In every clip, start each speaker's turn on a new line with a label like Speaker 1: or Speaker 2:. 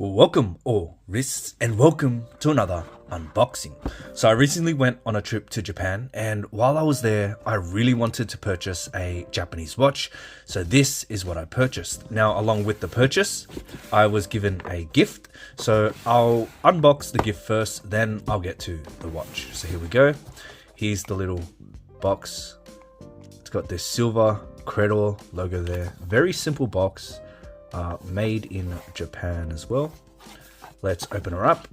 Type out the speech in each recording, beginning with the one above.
Speaker 1: Welcome all wrists and welcome to another unboxing. So I recently went on a trip to Japan, and while I was there I really wanted to purchase a Japanese watch, so this is what I purchased. Now along with the purchase I was given a gift, so I'll unbox the gift first, then I'll get to the watch. So here we go. Here's the little box. It's got this silver Credor logo there. Very simple box. Made in Japan as well. Let's open her up.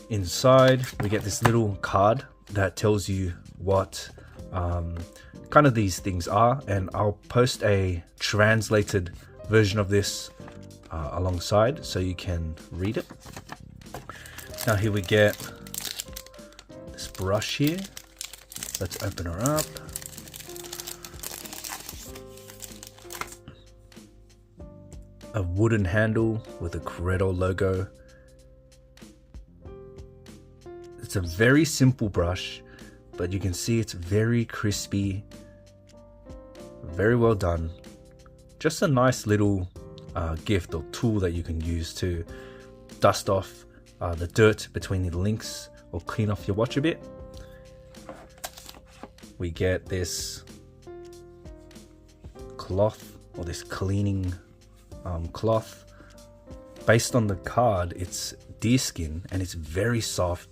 Speaker 1: Inside we get this little card that tells you what kind of these things are, and I'll post a translated version of this alongside so you can read it. Now here we get this brush here. Let's open her up. A wooden handle with a Credor logo. It's a very simple brush, but you can see it's very crispy, very well done. Just a nice little gift or tool that you can use to dust off the dirt between the links or clean off your watch a bit. We get this cloth, or this cleaning cloth. Based on the card, it's deerskin and it's very soft.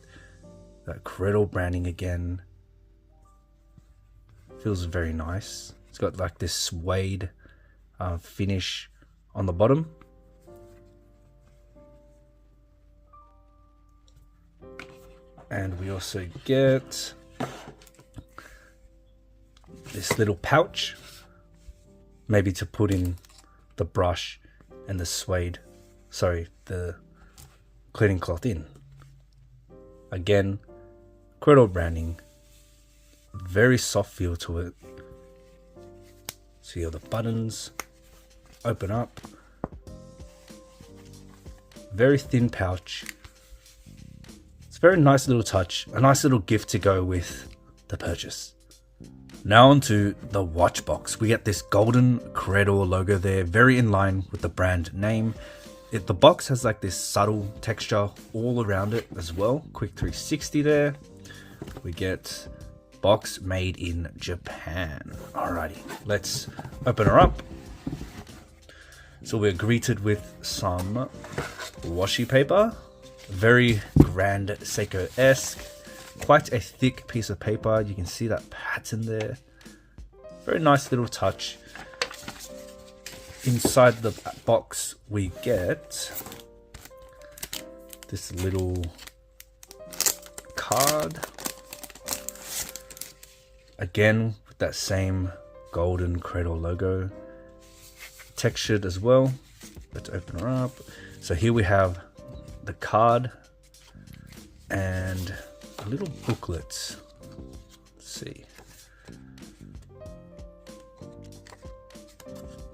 Speaker 1: That Credor branding again. Feels very nice. It's got like this suede finish on the bottom. And we also get this little pouch, maybe to put in the brush and the cleaning cloth in. Again, Credor branding, very soft feel to it. See all the buttons, open up, very thin pouch. It's a very nice little touch, a nice little gift to go with the purchase. Now onto the watch box. We get this golden Credor logo there, very in line with the brand name. The box has like this subtle texture all around it as well. Quick 360 there. We get box made in Japan. Alrighty, let's open her up. So we're greeted with some washi paper. Very Grand Seiko-esque. Quite a thick piece of paper. You can see that pattern there. Very nice little touch. Inside the box we get this little card. Again with that same golden Credor logo. Textured as well. Let's open her up. So here we have the card and a little booklet. Let's see.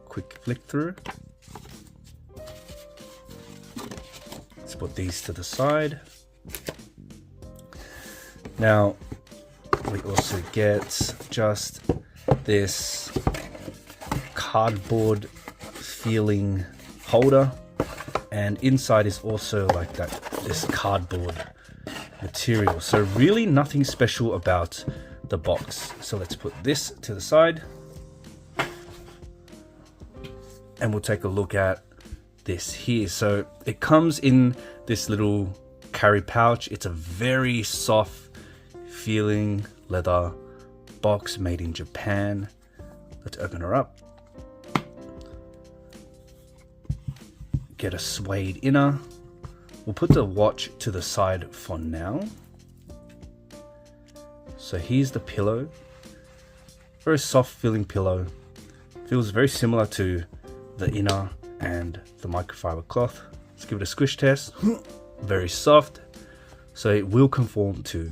Speaker 1: Quick flick through. Let's put these to the side. Now we also get just this cardboard feeling holder, and inside is also like this cardboard material. So really nothing special about the box. So let's put this to the side and we'll take a look at this here. So it comes in this little carry pouch. It's a very soft feeling leather box made in Japan. Let's open her up. Get a suede inner. We'll put the watch to the side for now. So here's the pillow. Very soft feeling pillow. Feels very similar to the inner and the microfiber cloth. Let's give it a squish test. Very soft. So it will conform to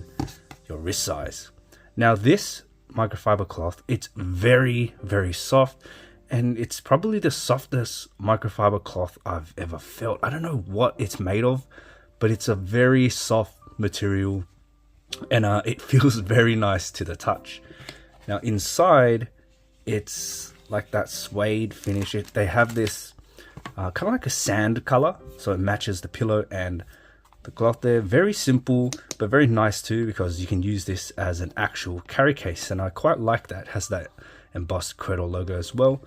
Speaker 1: your wrist size. Now this microfiber cloth, it's very, very soft. And it's probably the softest microfiber cloth I've ever felt. I don't know what it's made of, but it's a very soft material and it feels very nice to the touch. Now inside, it's like that suede finish. They have this kind of like a sand color, so it matches the pillow and the cloth there. Very simple, but very nice too, because you can use this as an actual carry case, and I quite like that. It has that embossed Credor logo as well.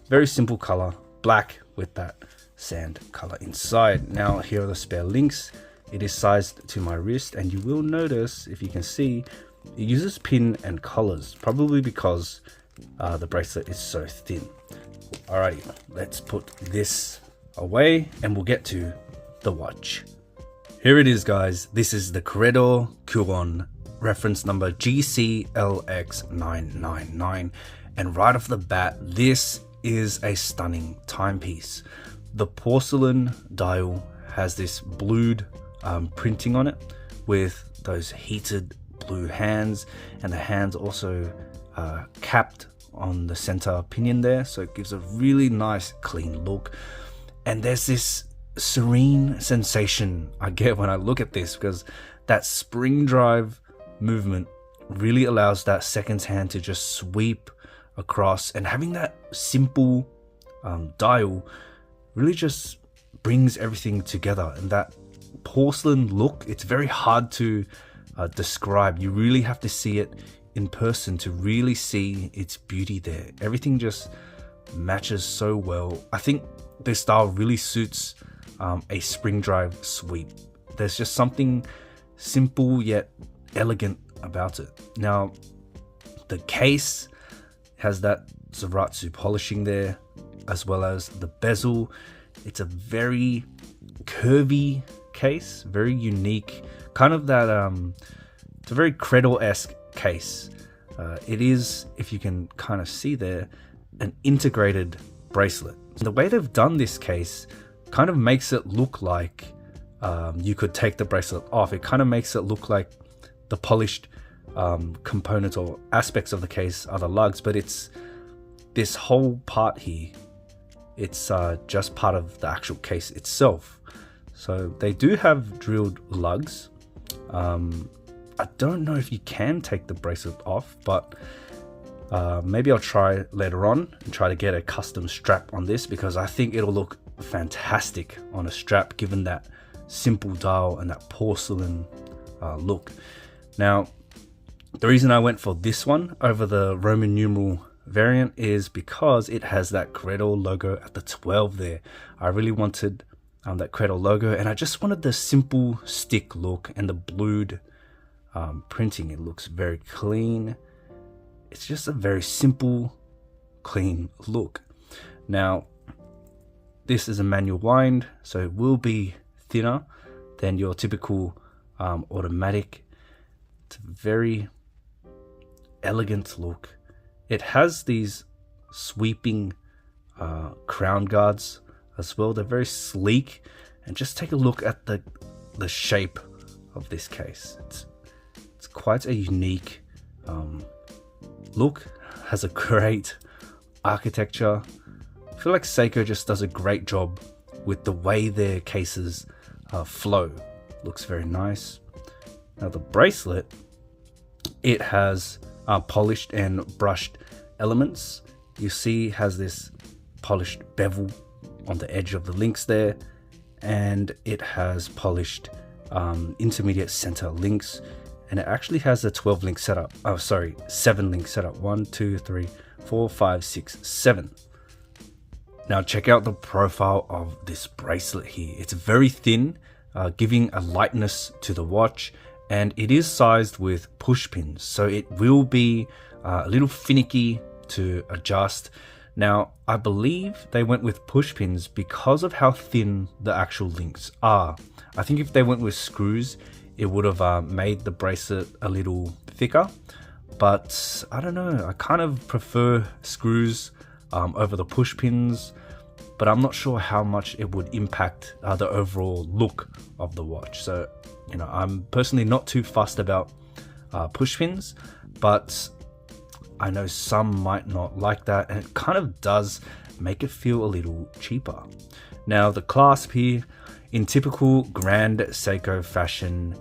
Speaker 1: Very simple color, black with that sand color inside. Now here are the spare links. It is sized to my wrist, and you will notice, if you can see, it uses pin and collars, probably because the bracelet is so thin. Alrighty, let's put this away and we'll get to the watch. Here it is, guys. This is the Credor Kuon reference number GCLX999, and right off the bat, this is a stunning timepiece. The porcelain dial has this blued printing on it with those heated blue hands, and the hands also capped on the center pinion there, so it gives a really nice clean look. And there's this serene sensation I get when I look at this, because that spring drive movement really allows that second hand to just sweep across, and having that simple dial really just brings everything together. And that porcelain look, it's very hard to describe. You really have to see it in person to really see its beauty there. Everything just matches so well. I think this style really suits a spring drive sweep. There's just something simple yet elegant about it. Now, the case has that Zaratsu polishing there, as well as the bezel. It's a very curvy case, very unique, kind of that it's a very Credor-esque case. It is, if you can kind of see there, an integrated bracelet. The way they've done this case kind of makes it look like you could take the bracelet off. It kind of makes it look like the polished components or aspects of the case are the lugs, but it's this whole part here. It's just part of the actual case itself. So they do have drilled lugs. I don't know if you can take the bracelet off, but maybe I'll try later on and try to get a custom strap on this, because I think it'll look fantastic on a strap given that simple dial and that porcelain look. Now, the reason I went for this one over the Roman numeral variant is because it has that Credor logo at the 12 there. I really wanted that Credor logo, and I just wanted the simple stick look and the blued printing. It looks very clean. It's just a very simple, clean look. Now, this is a manual wind, so it will be thinner than your typical automatic. It's a very elegant look. It has these sweeping crown guards as well. They're very sleek, and just take a look at the shape of this case. It's quite a unique look. Has a great architecture. I feel like Seiko just does a great job with the way their cases flow. Looks very nice. Now the bracelet, it has polished and brushed elements. You see, has this polished bevel on the edge of the links there, and it has polished intermediate center links, and it actually has a 12 link setup. Oh, sorry, 7 link setup. 1, 2, 3, 4, 5, 6, 7. Now check out the profile of this bracelet here. It's very thin, giving a lightness to the watch, and it is sized with push pins, so it will be a little finicky to adjust. Now, I believe they went with push pins because of how thin the actual links are. I think if they went with screws, it would have made the bracelet a little thicker, but I don't know. I kind of prefer screws over the push pins, but I'm not sure how much it would impact the overall look of the watch. So, you know, I'm personally not too fussed about push pins, but I know some might not like that, and it kind of does make it feel a little cheaper. Now, the clasp here, in typical Grand Seiko fashion,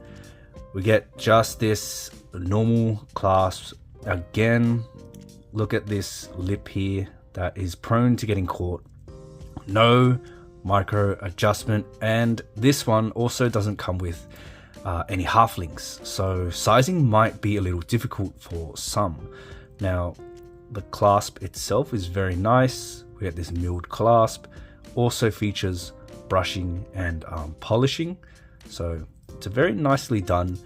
Speaker 1: we get just this normal clasp. Again, look at this lip here that is prone to getting caught. No micro adjustment, and this one also doesn't come with any half links, so sizing might be a little difficult for some. Now the clasp itself is very nice. We get this milled clasp, also features brushing and polishing, so it's very nicely done.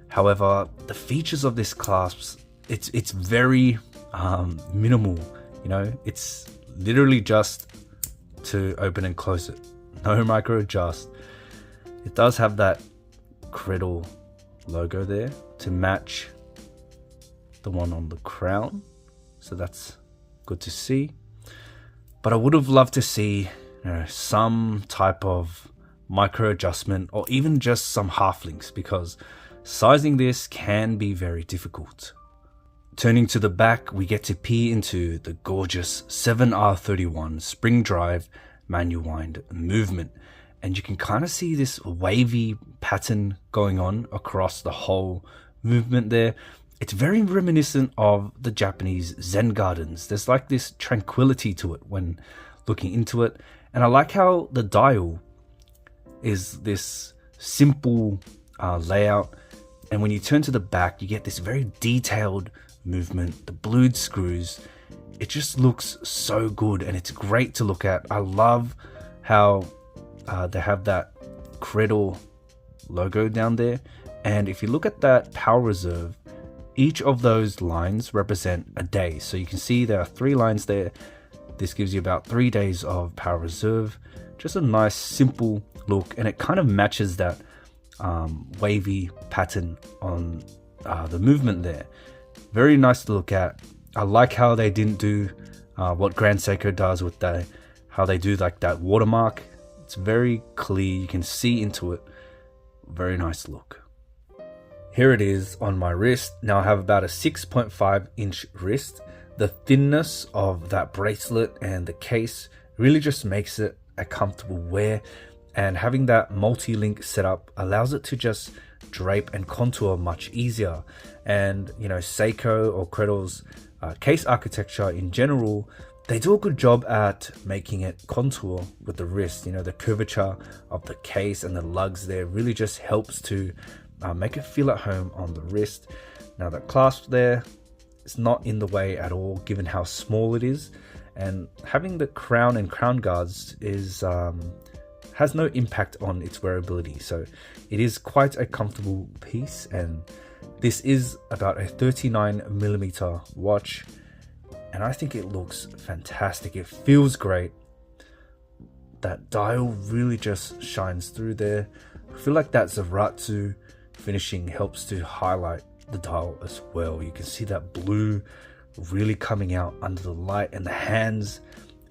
Speaker 1: However, the features of this clasp, it's very minimal, you know, it's literally just to open and close it. No micro adjust. It does have that Credor logo there to match the one on the crown, so that's good to see. But I would have loved to see, you know, some type of micro adjustment or even just some half links, because sizing this can be very difficult. Turning to the back, we get to peer into the gorgeous 7R31 spring drive manual wind movement, and you can kind of see this wavy pattern going on across the whole movement there. It's very reminiscent of the Japanese Zen gardens. There's like this tranquility to it when looking into it, and I like how the dial is this simple layout, and when you turn to the back you get this very detailed movement, the blued screws. It just looks so good and it's great to look at. I love how they have that Credor logo down there, and if you look at that power reserve, each of those lines represent a day. So you can see there are 3 lines there. This gives you about 3 days of power reserve. Just a nice simple look, and it kind of matches that wavy pattern on the movement there. Very nice to look at. I like how they didn't do what Grand Seiko does with how they do like that watermark. It's very clear, you can see into it. Very nice look. Here it is on my wrist. Now I have about a 6.5 inch wrist. The thinness of that bracelet and the case really just makes it a comfortable wear, and having that multi-link setup allows it to just drape and contour much easier. And you know, Seiko or Credor's case architecture in general, they do a good job at making it contour with the wrist. You know, the curvature of the case and the lugs there really just helps to make it feel at home on the wrist. Now that clasp there, it's not in the way at all given how small it is, and having the crown and crown guards is has no impact on its wearability, so it is quite a comfortable piece. And this is about a 39mm watch, and I think it looks fantastic. It feels great. That dial really just shines through there. I feel like that Zaratsu finishing helps to highlight the dial as well. You can see that blue really coming out under the light, and the hands,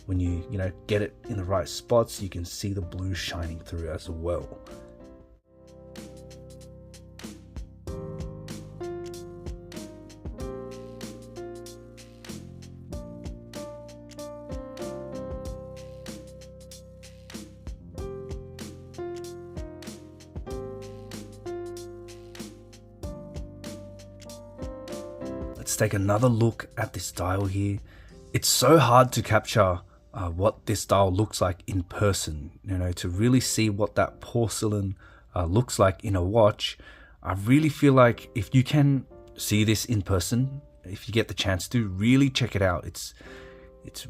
Speaker 1: when you know, get it in the right spots, you can see the blue shining through as well. Let's take another look at this dial here. It's so hard to capture what this dial looks like in person, you know, to really see what that porcelain looks like in a watch. I really feel like if you can see this in person, if you get the chance to, really check it out. It's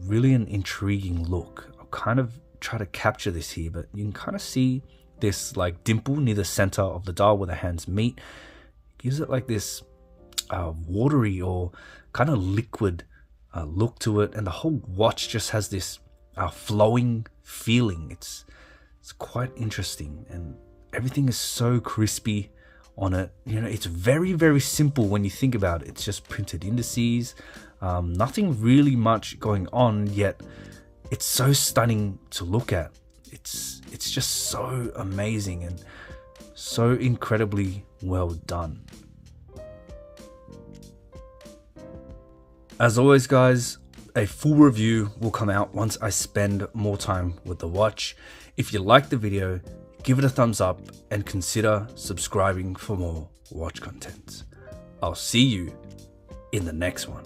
Speaker 1: really an intriguing look. I'll kind of try to capture this here, but you can kind of see this like dimple near the center of the dial where the hands meet. It gives it like this watery or kind of liquid look to it, and the whole watch just has this flowing feeling. It's quite interesting, and everything is so crispy on it. You know, it's very simple when you think about it. It's just printed indices, nothing really much going on, yet it's so stunning to look at. It's just so amazing and so incredibly well done. As always guys, a full review will come out once I spend more time with the watch. If you liked the video, give it a thumbs up and consider subscribing for more watch content. I'll see you in the next one.